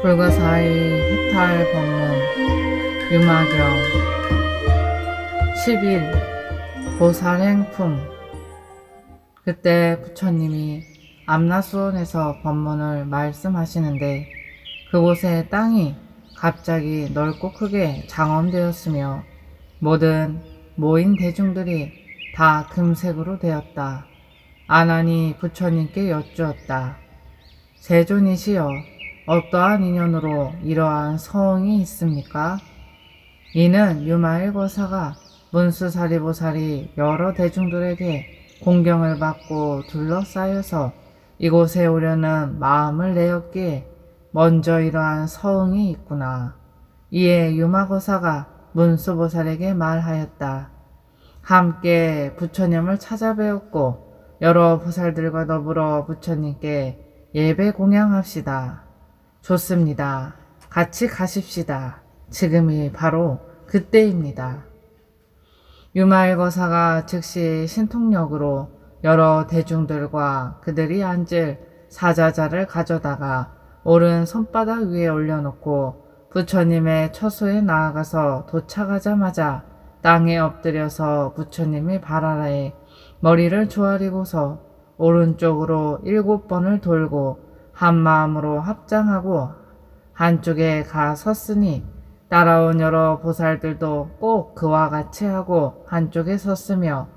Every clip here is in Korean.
불가사의 해탈 법문 유마경 10일 보살행품. 그때 부처님이 암라수원에서 법문을 말씀하시는데 그곳의 땅이 갑자기 넓고 크게 장엄되었으며 모든 모인 대중들이 다 금색으로 되었다. 아난이 부처님께 여쭈었다. 세존이시여, 어떠한 인연으로 이러한 서응이 있습니까? 이는 유마일거사가 문수사리보살이 여러 대중들에게 공경을 받고 둘러싸여서 이곳에 오려는 마음을 내었기에 먼저 이러한 서응이 있구나. 이에 유마거사가 문수보살에게 말하였다. 함께 부처님을 찾아뵈었고 여러 보살들과 더불어 부처님께 예배 공양합시다. 좋습니다. 같이 가십시다. 지금이 바로 그때입니다. 유마일거사가 즉시 신통력으로 여러 대중들과 그들이 앉을 사자자를 가져다가 오른 손바닥 위에 올려놓고 부처님의 처소에 나아가서 도착하자마자 땅에 엎드려서 부처님의 발 아래에 머리를 조아리고서 오른쪽으로 7번을 돌고 한마음으로 합장하고 한쪽에 가 섰으니 따라온 여러 보살들도 꼭 그와 같이 하고 한쪽에 섰으며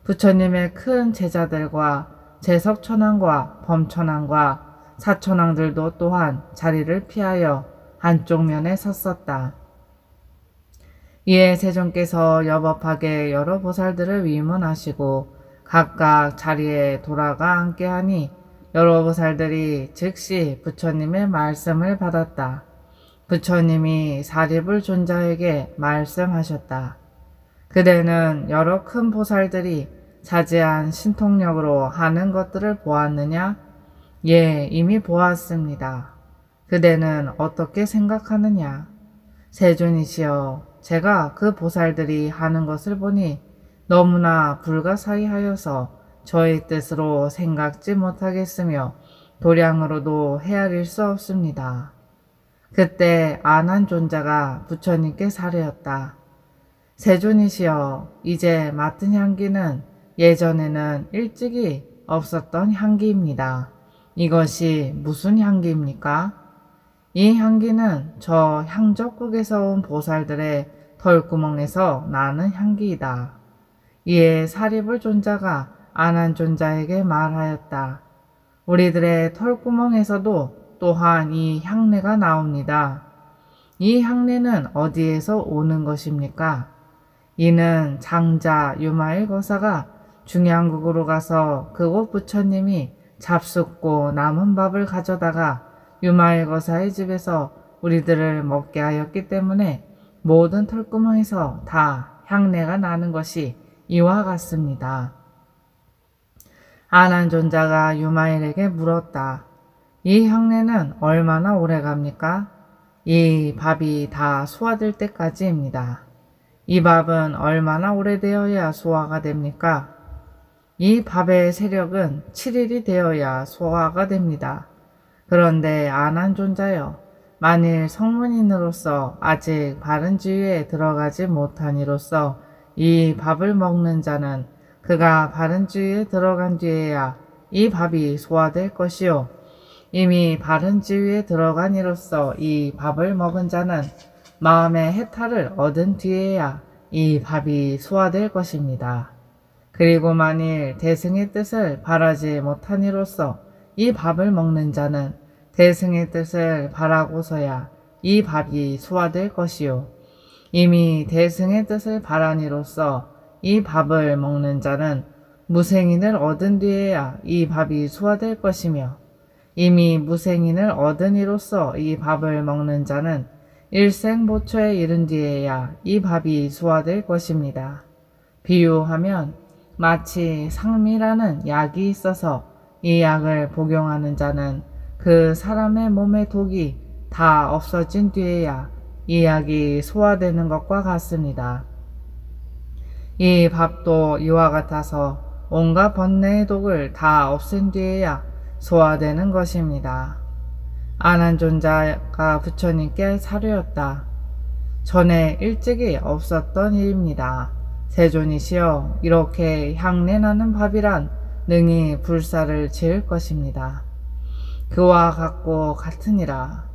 부처님의 큰 제자들과 제석천왕과 범천왕과 사천왕들도 또한 자리를 피하여 한쪽 면에 섰었다. 이에 세존께서 여법하게 여러 보살들을 위문하시고 각각 자리에 돌아가 앉게하니 여러 보살들이 즉시 부처님의 말씀을 받았다. 부처님이 사리불 존자에게 말씀하셨다. 그대는 여러 큰 보살들이 자제한 신통력으로 하는 것들을 보았느냐? 예, 이미 보았습니다. 그대는 어떻게 생각하느냐? 세존이시여, 제가 그 보살들이 하는 것을 보니 너무나 불가사의하여서 저의 뜻으로 생각지 못하겠으며 도량으로도 헤아릴 수 없습니다. 그때 아난존자가 부처님께 사례었다. 세존이시여, 이제 맡은 향기는 예전에는 일찍이 없었던 향기입니다. 이것이 무슨 향기입니까? 이 향기는 저 향적국에서 온 보살들의 털구멍에서 나는 향기이다. 이에 사리불 존자가 아난존자에게 말하였다. 우리들의 털구멍에서도 또한 이 향내가 나옵니다. 이 향내는 어디에서 오는 것입니까? 이는 장자 유마일거사가 중양국으로 가서 그곳 부처님이 잡숫고 남은 밥을 가져다가 유마일거사의 집에서 우리들을 먹게 하였기 때문에 모든 털구멍에서 다 향내가 나는 것이 이와 같습니다. 아난존자가 유마일에게 물었다. 이 향내는 얼마나 오래 갑니까? 이 밥이 다 소화될 때까지입니다. 이 밥은 얼마나 오래되어야 소화가 됩니까? 이 밥의 세력은 7일이 되어야 소화가 됩니다. 그런데 아난존자여, 만일 성문인으로서 아직 바른 지위에 들어가지 못한 이로써 이 밥을 먹는 자는 그가 바른 지위에 들어간 뒤에야 이 밥이 소화될 것이요, 이미 바른 지위에 들어간 이로써 이 밥을 먹은 자는 마음의 해탈을 얻은 뒤에야 이 밥이 소화될 것입니다. 그리고 만일 대승의 뜻을 바라지 못한 이로써 이 밥을 먹는 자는 대승의 뜻을 바라고서야 이 밥이 소화될 것이요, 이미 대승의 뜻을 바란 이로써 이 밥을 먹는 자는 무생인을 얻은 뒤에야 이 밥이 소화될 것이며, 이미 무생인을 얻은 이로써 이 밥을 먹는 자는 일생보초에 이른 뒤에야 이 밥이 소화될 것입니다. 비유하면 마치 상미라는 약이 있어서 이 약을 복용하는 자는 그 사람의 몸의 독이 다 없어진 뒤에야 이 약이 소화되는 것과 같습니다. 이 밥도 이와 같아서 온갖 번뇌의 독을 다 없앤 뒤에야 소화되는 것입니다. 안한존자가 부처님께 사료였다. 전에 일찍이 없었던 일입니다. 세존이시여, 이렇게 향내나는 밥이란 능히 불사를 지을 것입니다. 그와 같고 같으니라.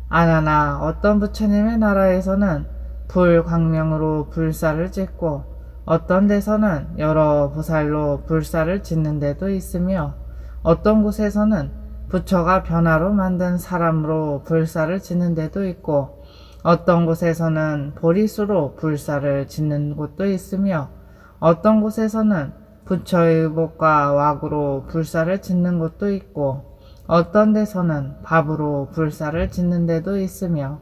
아나나 어떤 부처님의 나라에서는 불광명으로 불사를 짓고 어떤 데서는 여러 보살로 불사를 짓는 데도 있으며 어떤 곳에서는 부처가 변화로 만든 사람으로 불사를 짓는 데도 있고 어떤 곳에서는 보리수로 불사를 짓는 곳도 있으며 어떤 곳에서는 부처의 의복과 왁으로 불사를 짓는 곳도 있고 어떤 데서는 밥으로 불사를 짓는 데도 있으며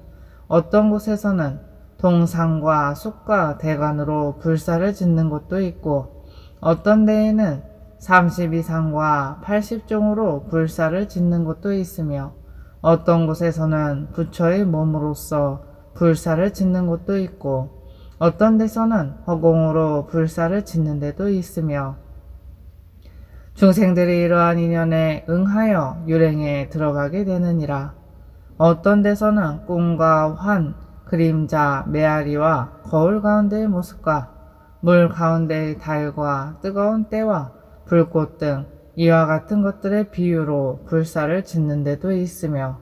어떤 곳에서는 동상과 숲과 대관으로 불사를 짓는 곳도 있고 어떤 데에는 32상과 80종으로 불사를 짓는 곳도 있으며 어떤 곳에서는 부처의 몸으로서 불사를 짓는 곳도 있고 어떤 데서는 허공으로 불사를 짓는 데도 있으며 중생들이 이러한 인연에 응하여 유랭에 들어가게 되느니라. 어떤 데서는 꿈과 환, 그림자, 메아리와 거울 가운데의 모습과 물 가운데의 달과 뜨거운 때와 불꽃 등 이와 같은 것들의 비유로 불사를 짓는 데도 있으며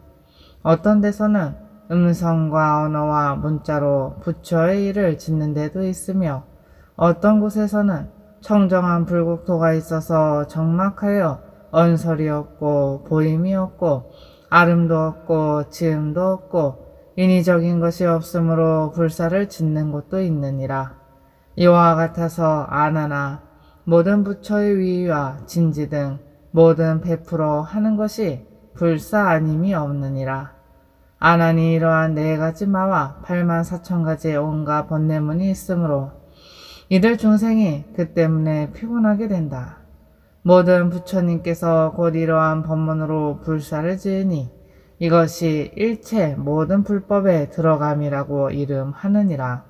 어떤 데서는 음성과 언어와 문자로 부처의 일을 짓는 데도 있으며 어떤 곳에서는 청정한 불국토가 있어서 적막하여 언설이 없고 보임이 없고 아름도 없고 지음도 없고 인위적인 것이 없으므로 불사를 짓는 곳도 있느니라. 이와 같아서 아나나 모든 부처의 위와 진지 등 모든 베풀어 하는 것이 불사 아님이 없느니라. 아나니 이러한 4가지 마와 84,000가지의 온갖 번뇌문이 있으므로 이들 중생이 그 때문에 피곤하게 된다. 모든 부처님께서 곧 이러한 법문으로 불사를 지으니 이것이 일체 모든 불법에 들어감이라고 이름하느니라.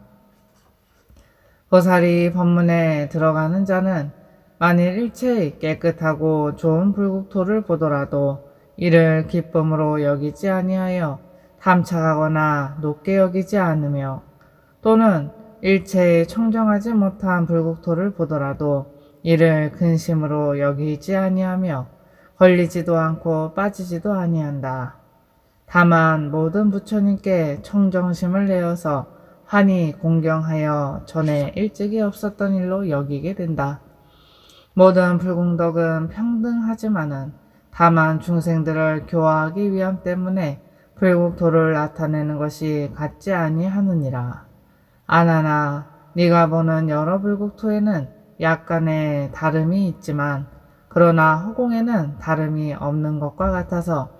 보살이 법문에 들어가는 자는 만일 일체의 깨끗하고 좋은 불국토를 보더라도 이를 기쁨으로 여기지 아니하여 탐착하거나 높게 여기지 않으며 또는 일체의 청정하지 못한 불국토를 보더라도 이를 근심으로 여기지 아니하며 걸리지도 않고 빠지지도 아니한다. 다만 모든 부처님께 청정심을 내어서 환히 공경하여 전에 일찍이 없었던 일로 여기게 된다. 모든 불공덕은 평등하지만은 다만 중생들을 교화하기 위함 때문에 불국토를 나타내는 것이 같지 아니하느니라. 아나나 네가 보는 여러 불국토에는 약간의 다름이 있지만 그러나 허공에는 다름이 없는 것과 같아서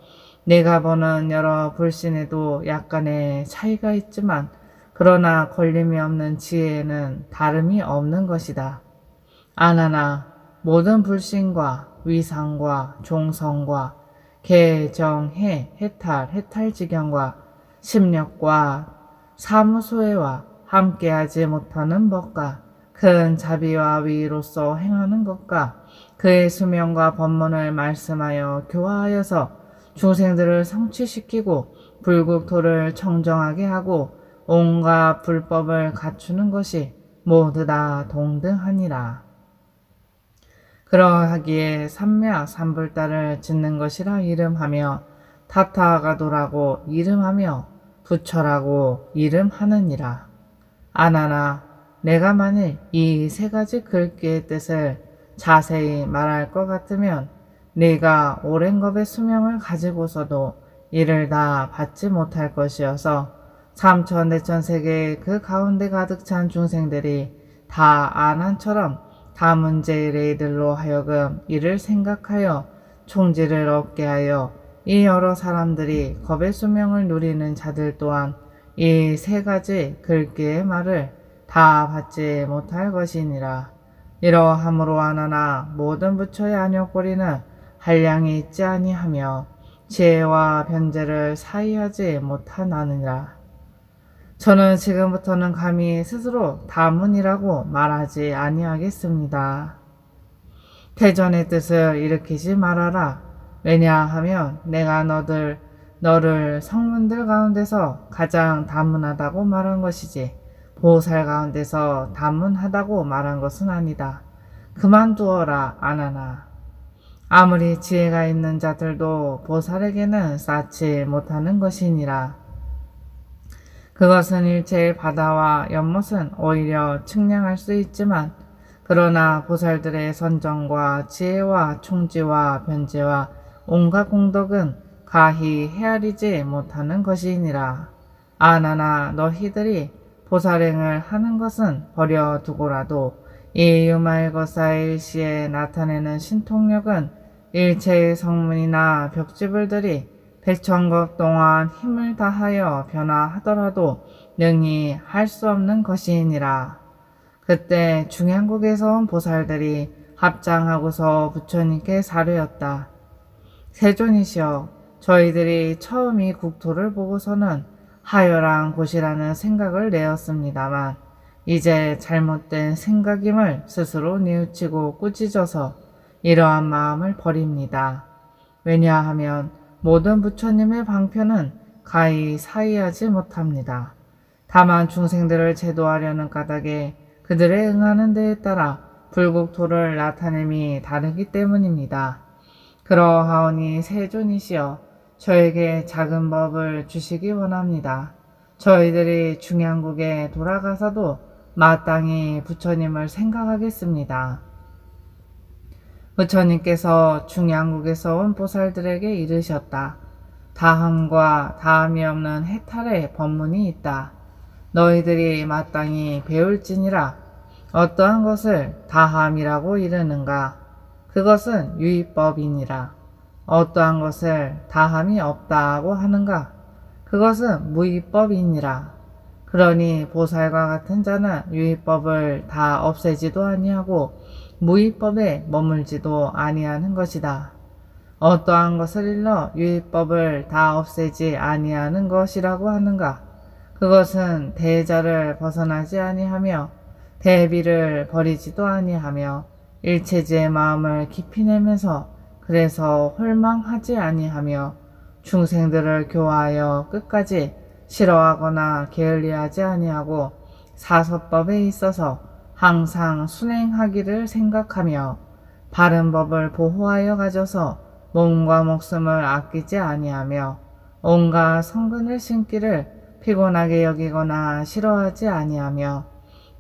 네가 보는 여러 불신에도 약간의 차이가 있지만 그러나 걸림이 없는 지혜에는 다름이 없는 것이다. 아나나 모든 불신과 위상과 종성과 개, 정, 해, 해탈, 해탈지경과 심력과 사무소회와 함께하지 못하는 법과 큰 자비와 위로서 행하는 것과 그의 수명과 법문을 말씀하여 교화하여서 중생들을 성취시키고 불국토를 청정하게 하고 온갖 불법을 갖추는 것이 모두 다 동등하니라. 그러하기에 삼매 삼불다를 짓는 것이라 이름하며 타타가도라고 이름하며 부처라고 이름하느니라. 아나나 내가 만일 이 3가지 글귀의 뜻을 자세히 말할 것 같으면 네가 오랜 겁의 수명을 가지고서도 이를 다 받지 못할 것이어서 삼천대천세계의 그 가운데 가득 찬 중생들이 다 아난처럼 다문제의 레이들로 하여금 이를 생각하여 총지를 얻게 하여 이 여러 사람들이 겁의 수명을 누리는 자들 또한 이 3가지 글귀의 말을 다 받지 못할 것이니라. 이러함으로 하나나 모든 부처의 안욕거리는 한량이 있지 아니하며 지혜와 변제를 사이하지 못하느니라. 저는 지금부터는 감히 스스로 다문이라고 말하지 아니하겠습니다. 태전의 뜻을 일으키지 말아라. 왜냐하면 내가 너를 성문들 가운데서 가장 다문하다고 말한 것이지 보살 가운데서 다문하다고 말한 것은 아니다. 그만두어라 안하나. 아무리 지혜가 있는 자들도 보살에게는 쌓지 못하는 것이니라. 그것은 일체의 바다와 연못은 오히려 측량할 수 있지만 그러나 보살들의 선정과 지혜와 총지와 변제와 온갖 공덕은 가히 헤아리지 못하는 것이니라. 아나나 너희들이 보살행을 하는 것은 버려두고라도 이 유말거사의 일시에 나타내는 신통력은 일체의 성문이나 벽지불들이 백천급 동안 힘을 다하여 변화하더라도 능히 할 수 없는 것이니라. 그때 중양국에서 온 보살들이 합장하고서 부처님께 사르였다. 세존이시여, 저희들이 처음 이 국토를 보고서는 하열한 곳이라는 생각을 내었습니다만 이제 잘못된 생각임을 스스로 뉘우치고 꾸짖어서 이러한 마음을 버립니다. 왜냐하면 모든 부처님의 방편은 가히 사이하지 못합니다. 다만 중생들을 제도하려는 까닭에 그들의 응하는 데에 따라 불국토를 나타냄이 다르기 때문입니다. 그러하오니 세존이시여, 저에게 작은 법을 주시기 원합니다. 저희들이 중양국에 돌아가서도 마땅히 부처님을 생각하겠습니다. 부처님께서 중양국에서 온 보살들에게 이르셨다. 다함과 다함이 없는 해탈의 법문이 있다. 너희들이 마땅히 배울지니라. 어떠한 것을 다함이라고 이르는가? 그것은 유의법이니라. 어떠한 것을 다함이 없다고 하는가? 그것은 무의법이니라. 그러니 보살과 같은 자는 유의법을 다 없애지도 아니하고 무의법에 머물지도 아니하는 것이다. 어떠한 것을 일러 유의법을 다 없애지 아니하는 것이라고 하는가? 그것은 대자를 벗어나지 아니하며 대비를 버리지도 아니하며 일체지의 마음을 깊이 내면서 그래서 홀망하지 아니하며 중생들을 교화하여 끝까지 싫어하거나 게을리하지 아니하고 사서법에 있어서 항상 순행하기를 생각하며 바른 법을 보호하여 가져서 몸과 목숨을 아끼지 아니하며 온갖 성근을 신기를 피곤하게 여기거나 싫어하지 아니하며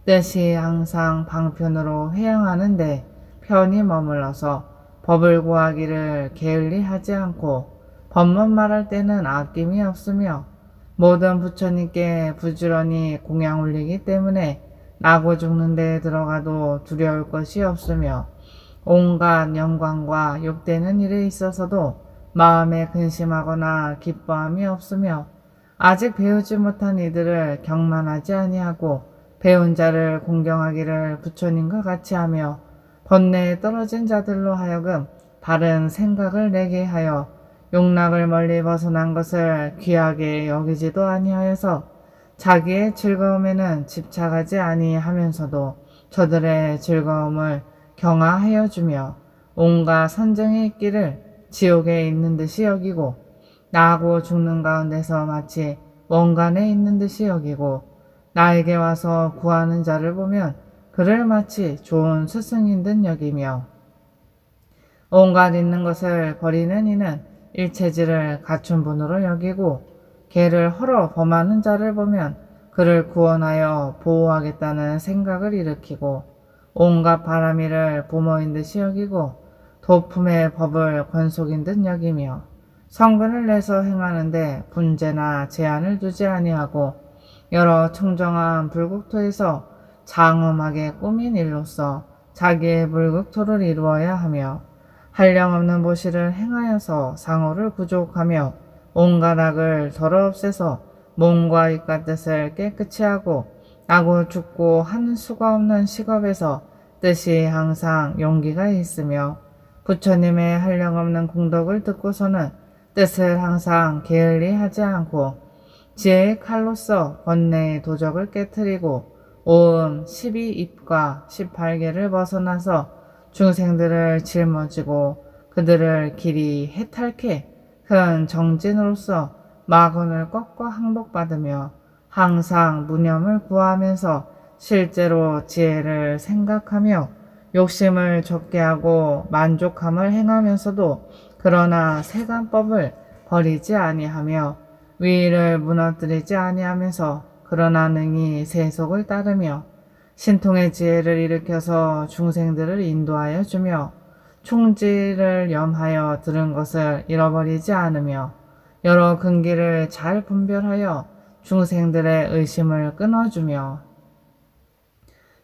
뜻이 항상 방편으로 회양하는데 편히 머물러서 법을 구하기를 게을리하지 않고 법만 말할 때는 아낌이 없으며 모든 부처님께 부지런히 공양 올리기 때문에 나고 죽는 데에 들어가도 두려울 것이 없으며 온갖 영광과 욕되는 일에 있어서도 마음에 근심하거나 기뻐함이 없으며 아직 배우지 못한 이들을 경만하지 아니하고 배운 자를 공경하기를 부처님과 같이 하며 번뇌에 떨어진 자들로 하여금 바른 생각을 내게 하여 욕락을 멀리 벗어난 것을 귀하게 여기지도 아니하여서 자기의 즐거움에는 집착하지 아니하면서도 저들의 즐거움을 경화하여 주며 온갖 선정의 있기를 지옥에 있는 듯이 여기고 나하고 죽는 가운데서 마치 원간에 있는 듯이 여기고 나에게 와서 구하는 자를 보면 그를 마치 좋은 스승인 듯 여기며 온갖 있는 것을 버리는 이는 일체지를 갖춘 분으로 여기고 개를 헐어 범하는 자를 보면 그를 구원하여 보호하겠다는 생각을 일으키고 온갖 바람이를 부모인 듯이 여기고 도품의 법을 권속인 듯 여기며 성근을 내서 행하는데 분재나 제한을 두지 아니하고 여러 청정한 불국토에서 장엄하게 꾸민 일로서 자기의 불국토를 이루어야 하며 한량없는 보시를 행하여서 상호를 구족하며 온갖 악을 덜어 없애서 몸과 입과 뜻을 깨끗이 하고 나고 죽고 하는 수가 없는 식업에서 뜻이 항상 용기가 있으며 부처님의 한량없는 공덕을 듣고서는 뜻을 항상 게을리 하지 않고 지혜의 칼로써 번뇌의 도적을 깨트리고 오음 12입과 18개를 벗어나서 중생들을 짊어지고 그들을 길이 해탈케 큰 정진으로서 마건을 꺾어 항복받으며 항상 무념을 구하면서 실제로 지혜를 생각하며 욕심을 적게 하고 만족함을 행하면서도 그러나 세간법을 버리지 아니하며 위를 무너뜨리지 아니하면서 그러나 능히 세속을 따르며 신통의 지혜를 일으켜서 중생들을 인도하여 주며 충지를 염하여 들은 것을 잃어버리지 않으며 여러 근기를 잘 분별하여 중생들의 의심을 끊어주며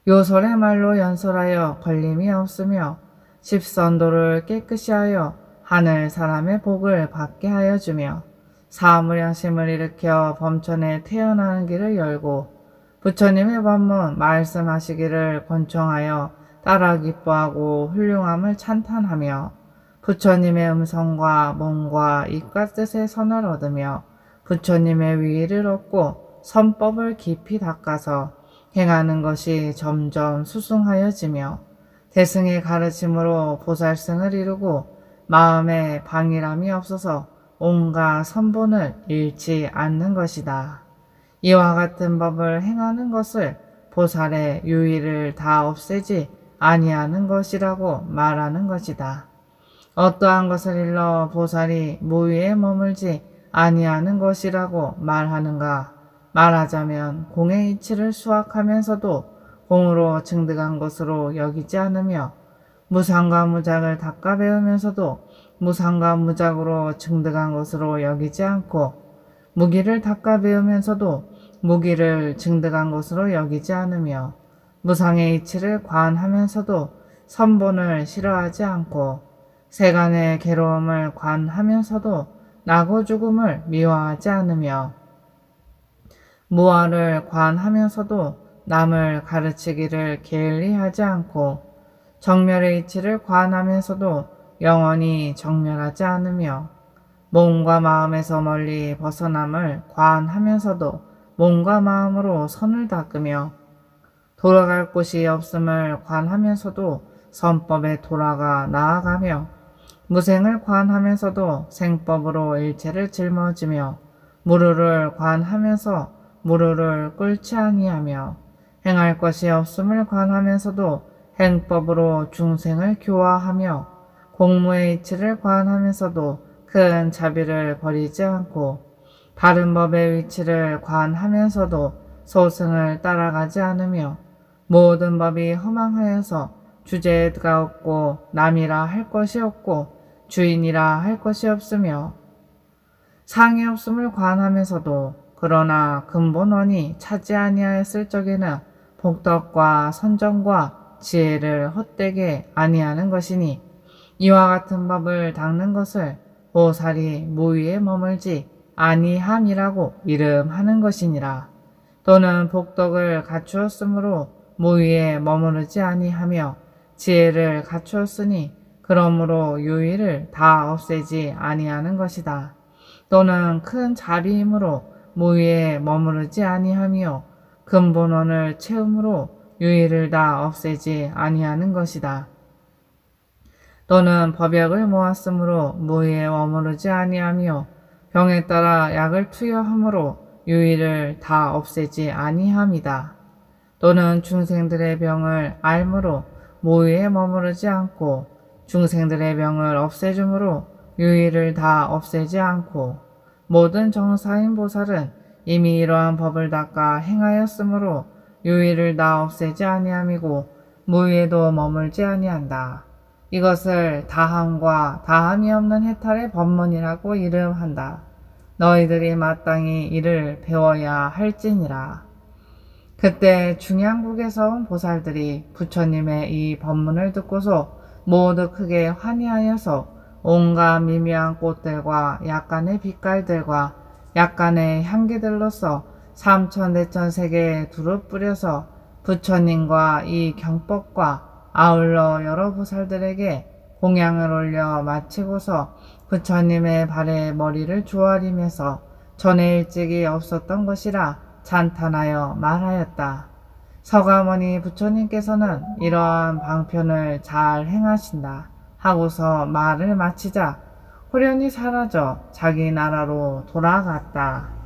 요설의 말로 연설하여 걸림이 없으며 십선도를 깨끗이 하여 하늘 사람의 복을 받게 하여 주며 사무량심을 일으켜 범천에 태어나는 길을 열고 부처님의 법문 말씀하시기를 권청하여 따라 기뻐하고 훌륭함을 찬탄하며 부처님의 음성과 몸과 입과 뜻의 선을 얻으며 부처님의 위의를 얻고 선법을 깊이 닦아서 행하는 것이 점점 수승하여지며 대승의 가르침으로 보살승을 이루고 마음에 방일함이 없어서 온갖 선본을 잃지 않는 것이다. 이와 같은 법을 행하는 것을 보살의 유의를 다 없애지 아니하는 것이라고 말하는 것이다. 어떠한 것을 일러 보살이 무위에 머물지 아니하는 것이라고 말하는가? 말하자면 공의 이치를 수확하면서도 공으로 증득한 것으로 여기지 않으며 무상과 무작을 닦아 배우면서도 무상과 무작으로 증득한 것으로 여기지 않고 무기를 닦아 배우면서도 무기를 증득한 것으로 여기지 않으며 무상의 이치를 관하면서도 선본을 싫어하지 않고 세간의 괴로움을 관하면서도 나고 죽음을 미워하지 않으며 무아를 관하면서도 남을 가르치기를 게을리하지 않고 정멸의 이치를 관하면서도 영원히 정멸하지 않으며 몸과 마음에서 멀리 벗어남을 관하면서도 몸과 마음으로 선을 닦으며 돌아갈 곳이 없음을 관하면서도 선법에 돌아가 나아가며 무생을 관하면서도 생법으로 일체를 짊어지며 무루를 관하면서 무루를 꿇지 아니하며 행할 것이 없음을 관하면서도 행법으로 중생을 교화하며 공무의 이치를 관하면서도 큰 자비를 버리지 않고 다른 법의 위치를 관하면서도 소승을 따라가지 않으며 모든 법이 허망하여서 주제가 없고 남이라 할 것이 없고 주인이라 할 것이 없으며 상이 없음을 관하면서도 그러나 근본원이 차지 아니하였을 적에는 복덕과 선정과 지혜를 헛되게 아니하는 것이니 이와 같은 법을 닦는 것을 보살이 무위에 머물지 아니함이라고 이름하는 것이니라. 또는 복덕을 갖추었으므로 무위에 머무르지 아니하며 지혜를 갖추었으니 그러므로 유의를 다 없애지 아니하는 것이다. 또는 큰 자비임으로 무위에 머무르지 아니하며 근본원을 채움으로 유의를 다 없애지 아니하는 것이다. 또는 법약을 모았으므로 무위에 머무르지 아니하며 병에 따라 약을 투여함으로 유의를 다 없애지 아니함이다. 또는 중생들의 병을 알므로 무위에 머무르지 않고 중생들의 병을 없애줌으로 유의를 다 없애지 않고 모든 정사인 보살은 이미 이러한 법을 닦아 행하였으므로 유의를 다 없애지 아니함이고 무위에도 머물지 아니한다. 이것을 다함과 다함이 없는 해탈의 법문이라고 이름한다. 너희들이 마땅히 이를 배워야 할지니라. 그때 중양국에서 온 보살들이 부처님의 이 법문을 듣고서 모두 크게 환희하여서 온갖 미묘한 꽃들과 약간의 빛깔들과 약간의 향기들로서 삼천대천세계에 두루 뿌려서 부처님과 이 경법과 아울러 여러 보살들에게 공양을 올려 마치고서 부처님의 발에 머리를 조아리면서 전에 일찍이 없었던 것이라 찬탄하여 말하였다. 서가모니 부처님께서는 이러한 방편을 잘 행하신다 하고서 말을 마치자 호련히 사라져 자기 나라로 돌아갔다.